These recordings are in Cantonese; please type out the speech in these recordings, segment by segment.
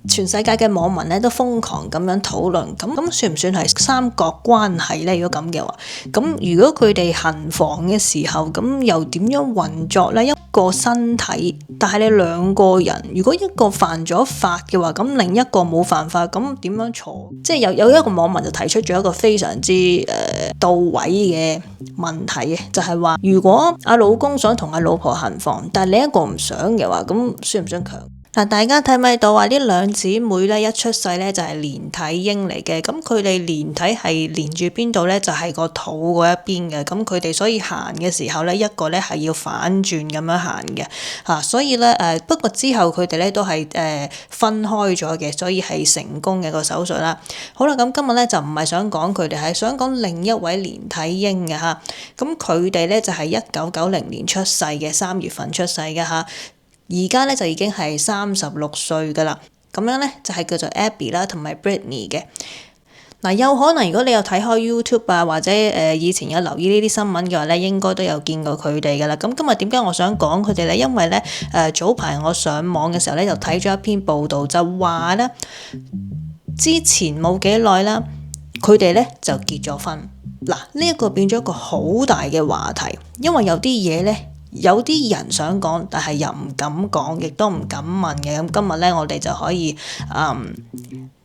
全世界嘅網民咧都瘋狂咁樣討論，咁算唔算係三角關係咧？如果咁嘅話，咁如果佢哋行房嘅時候，咁又點樣運作咧？一個身體，但係你兩個人，如果一個犯咗法嘅話，咁另一個冇犯法，咁點樣坐？即係有一個網民就提出咗一個非常之到位嘅問題嘅，就係話如果阿老公想同阿老婆行房，但係另一個唔想嘅話，咁算唔算強？嗱，大家睇唔睇到啊？呢兩姊妹咧一出世咧就係連體嬰嚟嘅，咁佢哋連體係連住邊度咧？就係個肚嗰一邊嘅，咁佢哋所以行嘅時候咧，一個咧係要反轉咁樣行嘅，所以咧不過之後佢哋咧都係分開咗嘅，所以係成功嘅個手術啦。好啦，咁今日咧就唔係想講佢哋，係想講另一位連體嬰嘅嚇，咁佢哋咧就係1990年出世嘅3月份出世嘅嚇。而家咧就已經係36歲噶啦，咁樣咧就係叫做 Abby 啦，同埋 Britney 嘅。嗱，有可能如果你有睇開 YouTube 啊，或者以前有留意呢啲新聞嘅話咧，應該都有見過佢哋噶啦。咁今日點解我想講佢哋咧？因為咧早排我上網嘅時候咧，就睇咗一篇報道，就話咧之前冇幾耐啦，佢哋咧就結咗婚。嗱，呢一個變咗一個好大嘅話題，因為有啲嘢咧。有啲人想講，但係又唔敢講，亦都唔敢問嘅。咁今日咧，我哋就可以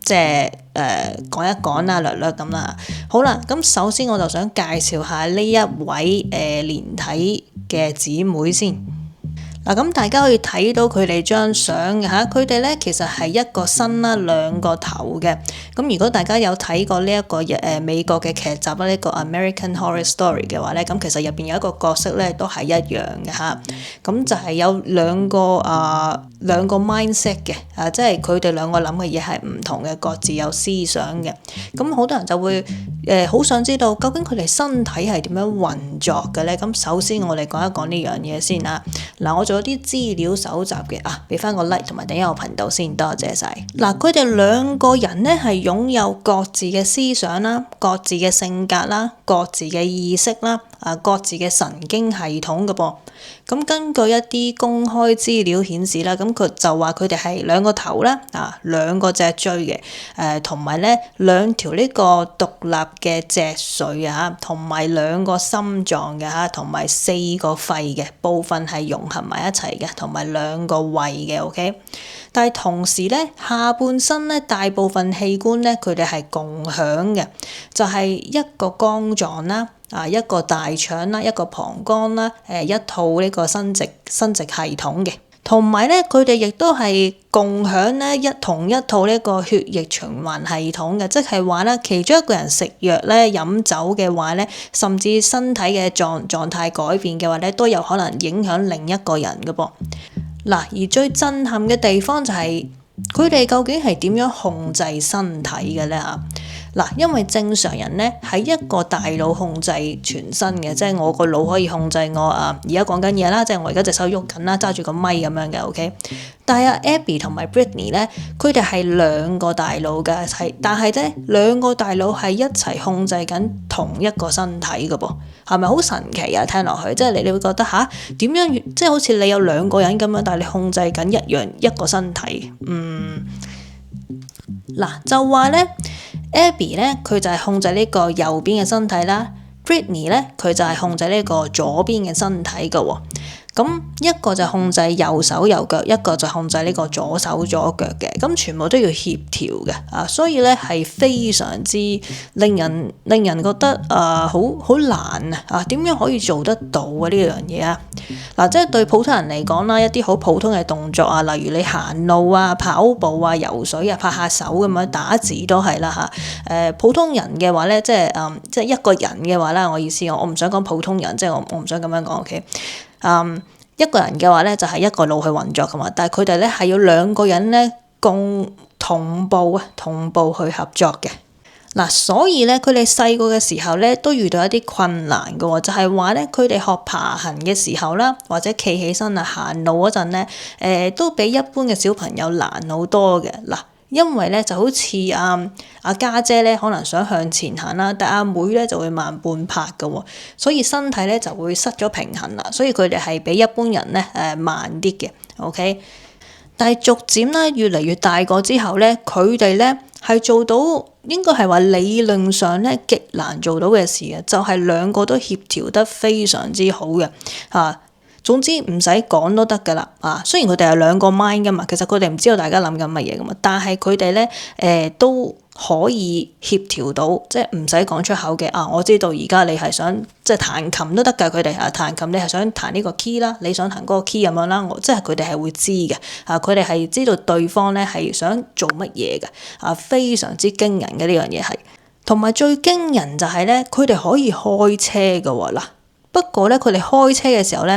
講一講啦，略略咁啦。好啦，咁首先我就想介紹下呢一位連體嘅姊妹先。嗱，咁大家可以睇到佢哋張相嘅嚇，佢哋咧其實係一個身啦，兩個頭嘅。咁如果大家有睇過呢一個美國嘅劇集啦，呢個 American Horror Story 嘅話咧，咁其實入邊有一個角色咧都係一樣嘅嚇。咁就係有兩個mindset 嘅，即係佢哋兩個諗嘅嘢係唔同嘅，各自有思想嘅。咁好多人就會好想知道究竟佢哋身體係點樣運作嘅咧？咁首先我哋講一講呢樣嘢先啊。嗱，我做咗啲資料搜集嘅俾翻個 like 同埋訂閱我頻道先，多謝晒。嗱，佢哋兩個人咧係擁有各自嘅思想啦、各自嘅性格啦、各自嘅意識啦、各自嘅神經系統嘅噃。咁根據一啲公開資料顯示啦，咁佢就話佢哋係兩個頭啦，兩個脊椎嘅，同埋咧兩條呢個獨立嘅脊髓啊，同埋兩個心臟嘅嚇，同埋4個肺嘅部分係融合埋一齊嘅，同埋兩個胃嘅 ，OK。但係同時咧，下半身咧大部分器官咧佢哋係共享嘅，就係一個肝臟啦。一個大腸啦，一個膀胱啦，一套呢個生殖系統嘅，同埋咧佢哋亦都係共享咧同一套呢個血液循環系統嘅，即係話咧其中一個人食藥咧飲酒嘅話咧，甚至身體嘅狀態改變嘅話咧，都有可能影響另一個人嘅噃。嗱，而最震撼嘅地方就係佢哋究竟係點樣控制身體嘅咧嚇？嗱，因為正常人咧係一個大腦控制全身嘅，即係我個腦可以控制我而家講緊嘢啦，即係我而家隻手喐緊啦，揸住個咪咁樣嘅 OK。但係Abby 同埋 Britney 咧，佢哋係兩個大腦嘅，但係咧兩個大腦係一齊控制緊同一個身體嘅噃，係咪好神奇啊？聽落去即係你會覺得點樣？即係好似你有兩個人咁樣，但係你控制緊一個身體。嗱，就話咧。Abby 咧，佢就係控制呢個右邊嘅身體啦。Britney 咧，佢就係控制呢個左邊嘅身體嘅喎。咁一個就控制右手右腳，一個就控制呢個左手左腳嘅，咁全部都要協調嘅所以咧係非常之令人覺得好難點樣可以做得到呢樣嘢啊？嗱，即係對普通人嚟講啦，一啲好普通嘅動作例如你行路跑步游水拍下手咁樣打字都係啦普通人嘅話咧，即係一個人嘅話啦，我意思我唔想講普通人，即係我唔想咁樣講 OK。一個人嘅話咧就係一個腦去運作噶嘛，但係佢哋咧係要兩個人咧同步去合作嘅。嗱，所以咧佢哋細個嘅時候咧都遇到一啲困難嘅喎，就係話咧佢哋學爬行嘅時候啦，或者企起身行路嗰陣咧，都比一般嘅小朋友難好多嘅。嗱，因為咧就好似阿家姐咧可能想向前行啦，但阿妹咧就會慢半拍嘅喎，所以身體咧就會失咗平衡啦，所以佢哋係比一般人咧慢啲嘅。OK。但係逐漸咧越嚟越大個之後咧，佢哋咧係做到應該係話理論上咧極難做到嘅事嘅，就係兩個都協調得非常之好嘅啊。總之唔使講都得㗎啦啊！雖然佢哋係兩個 mind 㗎嘛，其實佢哋唔知道大家諗緊乜嘢㗎嘛，但係佢哋咧都可以協調到，即係唔使講出口嘅啊！我知道而家你係想即係彈琴都得㗎，佢哋啊彈琴你係想彈呢個 key 啦，你想彈嗰個 key 咁樣啦，即係佢哋係會知嘅啊！佢哋係知道對方咧係想做乜嘢嘅啊，非常之驚人嘅呢樣嘢係，同埋最驚人就係咧，佢哋可以開車㗎喎嗱。不過咧，佢哋開車嘅時候咧，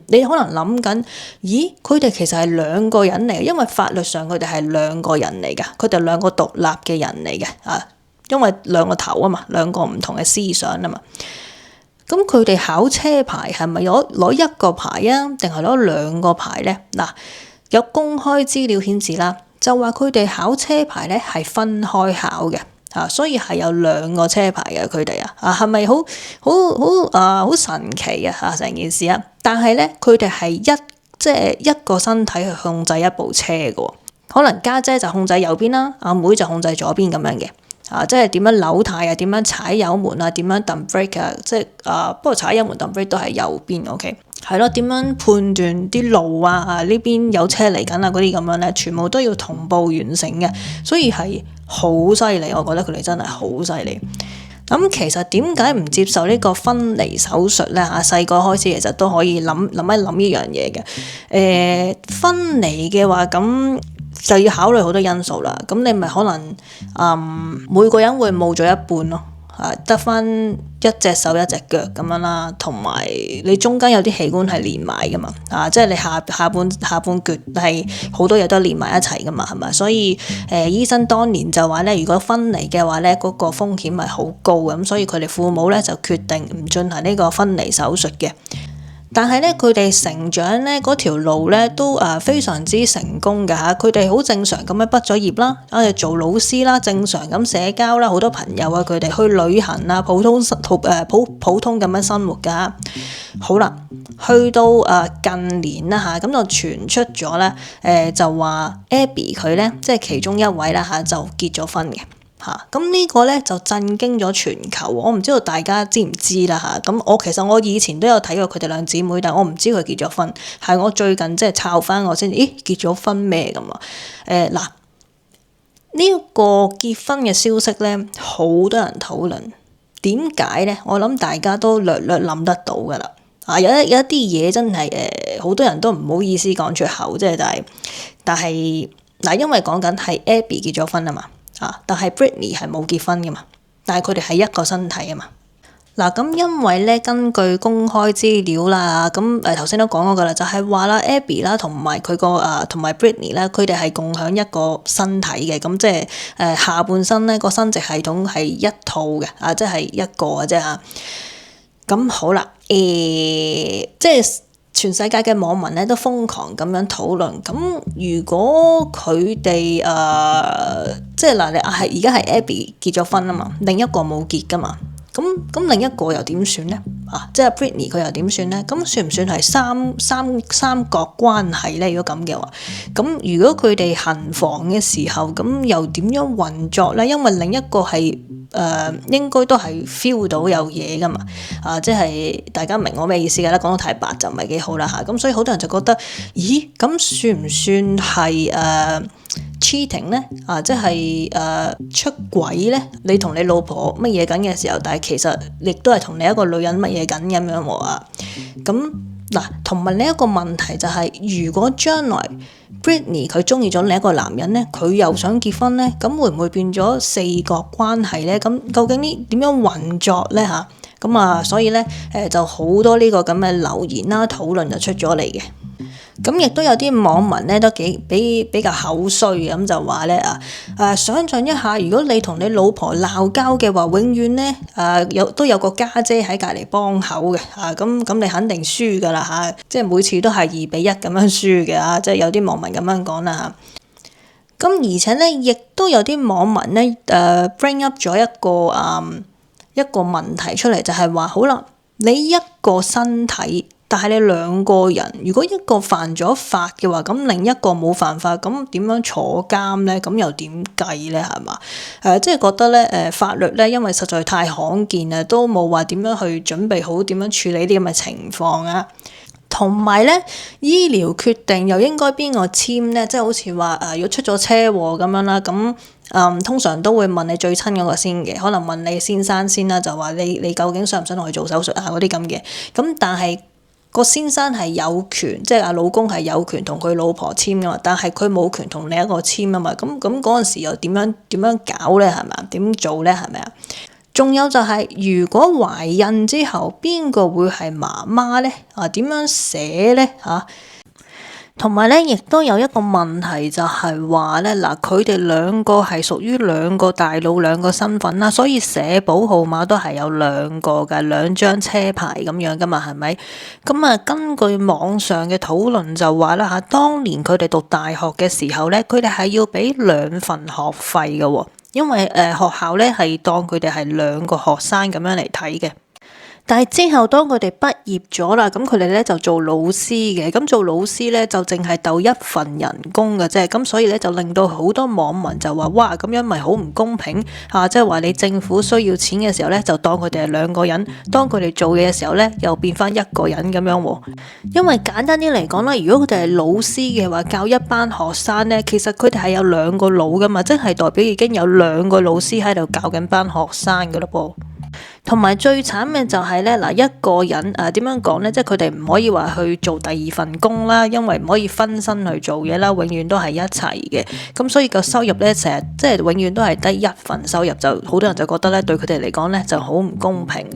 你可能諗緊，咦？佢哋其實係兩個人嚟嘅，因為法律上佢哋係兩個人嚟嘅，佢哋兩個獨立嘅人嚟嘅啊，因為兩個頭啊嘛，兩個唔同嘅思想啊嘛。咁佢哋考車牌係咪攞一個牌啊，定係攞兩個牌咧？嗱，有公開資料顯示啦，就話佢哋考車牌咧係分開考嘅。所以係有兩個車牌嘅佢哋係咪好神奇啊？成件事啊！但係咧，佢哋係即係一個身體去控制一部車嘅，可能家姐就控制右邊啦，阿妹就控制左邊咁樣嘅即係點樣扭軚啊，點樣踩油門啊，點樣揼 brake 啊，即係不過踩油門揼 brake 都係右邊 OK。係咯，點樣判斷啲路啊？呢邊有車嚟緊啊，嗰啲咁樣咧，全部都要同步完成嘅，所以係好犀利。我覺得佢哋真係好犀利。咁其實點解唔接受呢個分離手術咧？細個開始其實都可以諗一諗呢樣嘢嘅。分離嘅話，咁就要考慮好多因素啦。咁你咪可能每個人會冇咗一半咯。得翻一隻手一隻腳咁樣啦，同埋你中間有啲器官係連埋噶嘛，即係你下半橛係好多嘢都連埋一齊噶嘛，係咪？所以醫生當年就話咧，如果分離嘅話咧，嗰個風險係好高嘅，咁所以佢哋父母咧就決定唔進行呢個分離手術嘅。但係咧，佢哋成長咧嗰條路咧都非常之成功㗎嚇，佢哋好正常咁樣畢咗業啦，做老師啦，正常咁社交啦，好多朋友啊，佢哋去旅行啊，普通咁樣生活㗎。好啦，去到近年啦嚇，咁就傳出咗咧就話 Abby 佢咧即係其中一位啦嚇，就結咗婚嘅。咁呢個咧就震驚咗全球，我唔知道大家知唔知啦嚇。咁其實我以前都有睇過佢哋兩姊妹，但我唔知佢結咗婚，係我最近即係抄翻我先，咦結咗婚咩咁啊？嗱，呢個結婚嘅消息咧，好多人討論，點解咧？我諗大家都略略諗得到噶啦。有一啲嘢真係好多人都唔好意思講出口，即係但係嗱，因為講緊係 Abby 結咗婚啊嘛。但係 Britney 係冇結婚嘅嘛，但係佢哋係一個身體啊嘛。咁因為咧根據公開資料啦，咁頭先都講過噶啦，就係話啦 Abby 啦同埋佢個同埋 Britney 咧，佢哋係共享一個身體嘅，咁即係下半身咧個生殖系統係一套嘅，即係一個嘅啫嚇。咁好啦，即係。全世界嘅網民咧都瘋狂咁樣討論，咁如果佢哋即係嗱，你係而家係 Abby 結咗婚啊嘛，另一個冇結噶嘛，咁另一個又點算咧？即係 Britney 佢又點算咧？咁算唔算係三角關係咧？如果咁嘅話，咁如果佢哋行房嘅時候，咁又點樣運作咧？因為另一個係應該都係 feel 到有嘢噶嘛，即係大家明我咩意思㗎啦？講到太白就唔係幾好啦嚇，咁所以好多人就覺得，咦，咁算唔算係cheating 咧？即係出軌咧？你同你老婆乜嘢緊嘅時候，但係其實亦都係同你一個女人乜嘢緊咁樣喎。咁嗱，同埋另一個問題就係，如果將來 Britney 佢中意咗另一個男人咧，佢又想結婚咧，咁會唔會變咗四角關係咧？咁究竟呢點樣運作咧嚇？咁所以咧就好多呢個咁嘅留言啦、討論就出咗嚟嘅。咁亦都有啲網民咧都比較口衰，咁就話咧想像一下，如果你同你老婆鬧交嘅話，永遠咧都有個家姐喺隔離幫口嘅，咁你肯定輸㗎啦嚇，即係每次都係2-1咁樣輸嘅，即係有啲網民咁樣講啦嚇。咁而且咧，亦都有啲網民咧bring up 咗一個問題出嚟，就係話好啦，你一個身體但係你兩個人，如果一個犯咗法嘅話，咁另一個冇犯法，咁點樣坐監咧？咁又點計咧？係嘛？即係覺得咧，法律咧，因為實在太罕見啦，都冇話點樣去準備好點樣處理啲咁嘅情況啊。同埋咧，醫療決定又應該邊個簽咧？即係好似話如果出咗車禍咁樣啦，咁通常都會問你最親嗰個先嘅，可能問你先生先啦，就話你究竟想唔想同佢做手術啊嗰啲咁嘅。咁但係個先生係有權，即係阿老公係有權同佢老婆簽噶嘛，但係佢冇權同另一個簽啊嘛。咁嗰陣時又點樣搞咧？係咪啊？點做咧？係咪啊？仲有就係，如果懷孕之後，邊個會係媽媽咧？點樣寫咧？同埋咧，亦都有一個問題就係話咧，嗱，佢哋兩個係屬於兩個大佬兩個身份啦，所以社保號碼都係有兩個嘅，兩張車牌咁樣噶嘛，係咪？咁啊，根據網上嘅討論就話啦嚇，當年佢哋讀大學嘅時候咧，佢哋係要俾2份學費嘅喎。因為學校咧係當佢哋係兩個學生咁樣嚟睇嘅，但係之後當佢哋畢業咗啦，咁佢哋咧就做老師嘅，咁做老師咧就淨係鬥1份人工嘅啫，咁所以咧就令到好多網民就話：哇，咁樣咪好唔公平啊！即係話你政府需要錢嘅時候咧，就當佢哋係兩個人；當佢哋做嘢嘅時候咧，又變翻一個人咁樣喎。因為簡單啲嚟講啦，如果佢哋係老師嘅話，教一班學生咧，其實佢哋係有2個腦噶嘛，即係代表已經有2個老師喺度教緊班學生噶啦噃。同埋最慘嘅就係咧，嗱，一個人點樣講咧？即係佢哋唔可以話去做第2份工啦，因為唔可以分身去做嘢啦，永遠都係一齊嘅。咁所以個收入咧，成日即係永遠都係得1份收入，就好多人就覺得咧，對佢哋嚟講咧就好唔公平。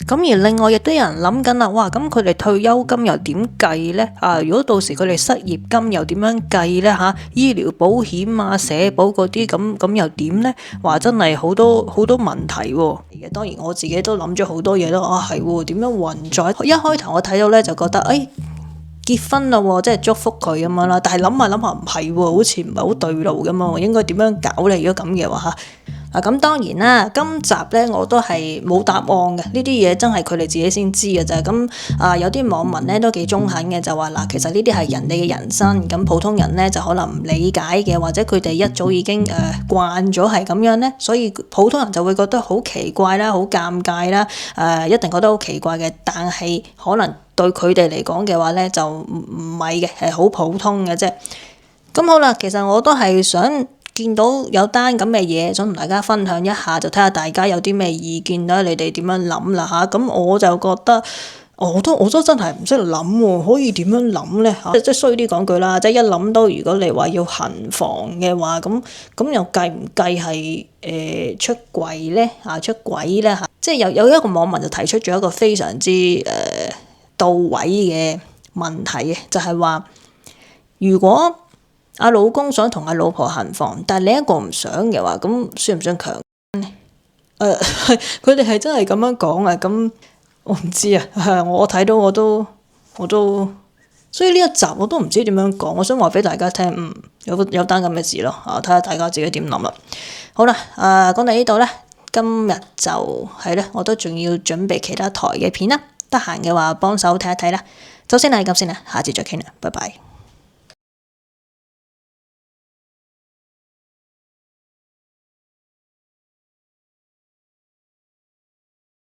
咁而另外亦都有人諗緊啦，哇！咁佢哋退休金又點計呢？如果到時佢哋失業金又點樣計呢？醫療保險啊、社保嗰啲咁又點呢？話真係好多問題喎。當然我自己都諗咗好多嘢咯。係喎，點樣運作？一開頭我睇到呢就覺得，結婚啦喎，即係祝福佢咁樣啦。但係諗下唔係喎，好似唔係好對路咁嘛。應該點樣搞呢？如果咁嘅話咁當然啦，今集咧我都係冇答案嘅，呢啲嘢真係佢哋自己先知嘅啫。咁有啲網民咧都幾中肯嘅，就話嗱，其實呢啲係人哋嘅人生，咁普通人咧就可能唔理解嘅，或者佢哋一早已經慣咗係咁樣咧，所以普通人就會覺得好奇怪啦，好尷尬啦，一定覺得好奇怪嘅。但係可能對佢哋嚟講嘅話咧，就唔係嘅，係好普通嘅啫。咁好啦，其實我都係想見到有單咁嘅嘢，想同大家分享一下，就睇下大家有啲咩意見啦，你哋點樣諗啦嚇？咁我就覺得，我都真係唔識諗喎，可以點樣諗咧嚇？即係衰啲講句啦，即係一諗到如果你話要行房嘅話，咁又計唔計係出軌咧嚇？出軌咧嚇？即係有一個網民就提出咗一個非常之到位嘅問題嘅，就係話如果阿老公想同阿老婆行房，但係另一個唔想嘅話，咁算唔算強姦呢？佢哋係真係咁樣講啊！咁我唔知啊，我睇到我都，所以呢一集我都唔知點樣講。我想話俾大家聽，有單咁嘅事咯，睇下大家自己點諗啦。好啦，講到呢度咧，今日就係咧，我都仲要準備其他台嘅片啦。得閒嘅話幫手睇一睇啦。首先係咁先啦，下次再傾啦，拜拜。